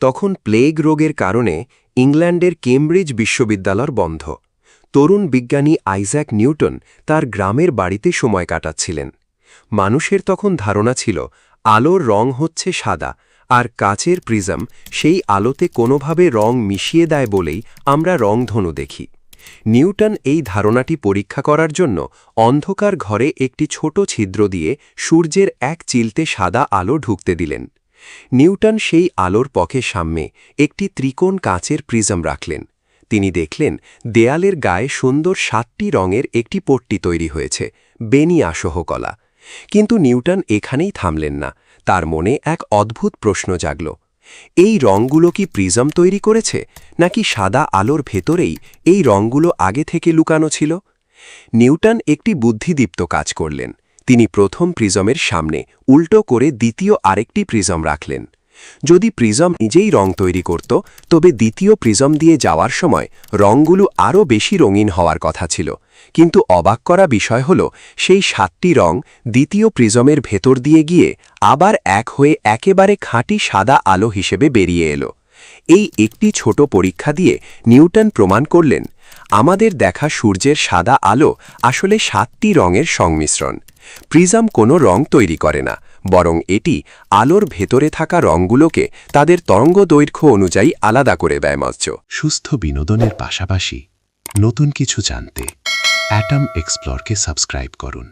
তখন প্লেগ রোগের কারণে ইংল্যান্ডের কেমব্রিজ বিশ্ববিদ্যালয় বন্ধ। তরুণ বিজ্ঞানী আইজ্যাক নিউটন তার গ্রামের বাড়িতে সময় কাটাচ্ছিলেন। মানুষের তখন ধারণা ছিল আলোর রং হচ্ছে সাদা, আর কাচের প্রিজম সেই আলোতে কোনোভাবে রং মিশিয়ে দেয় বলেই আমরা রংধনু দেখি। নিউটন এই ধারণাটি পরীক্ষা করার জন্য অন্ধকার ঘরে একটি ছোট ছিদ্র দিয়ে সূর্যের এক চিলতে সাদা আলো ঢুকতে দিলেন। নিউটন সেই আলোর পক্ষের সামনে একটি ত্রিকোণ কাচের প্রিজম রাখলেন। তিনি দেখলেন দেয়ালের গায়ে সুন্দর 7টি রঙের একটি পট্টি তৈরি হয়েছে, বেনি আসহ কলা। কিন্তু নিউটন এখানেই থামলেন না, তার মনে এক অদ্ভুত প্রশ্ন জাগল। এই রঙগুলো কি প্রিজম তৈরি করেছে, নাকি সাদা আলোর ভেতরেই এই রঙগুলো আগে থেকে লুকানো ছিল? নিউটন একটি বুদ্ধিদীপ্ত কাজ করলেন। তিনি প্রথম প্রিজমের সামনে উল্টো করে দ্বিতীয় আরেকটি প্রিজম রাখলেন। যদি প্রিজম নিজেই রং তৈরি করত, তবে দ্বিতীয় প্রিজম দিয়ে যাওয়ার সময় রঙগুলো আরও বেশি রঙিন হওয়ার কথা ছিল। কিন্তু অবাক করা বিষয় হল, সেই 7টি রং দ্বিতীয় প্রিজমের ভেতর দিয়ে গিয়ে আবার এক হয়ে একেবারে খাঁটি সাদা আলো হিসেবে বেরিয়ে এলো। এই একটি ছোট পরীক্ষা দিয়ে নিউটন প্রমাণ করলেন, আমাদের দেখা সূর্যের সাদা আলো আসলে 7টি রঙের সংমিশ্রণ। প্রিজম কোনো রং তৈরি করে না, বরং এটি আলোর ভেতরে থাকা রঙগুলোকে তাদের তরঙ্গদৈর্ঘ্য অনুযায়ী আলাদা করে দেয়। সুস্থ বিনোদনের পাশাপাশি নতুন কিছু জানতে অ্যাটম এক্সপ্লোরকে সাবস্ক্রাইব করুন।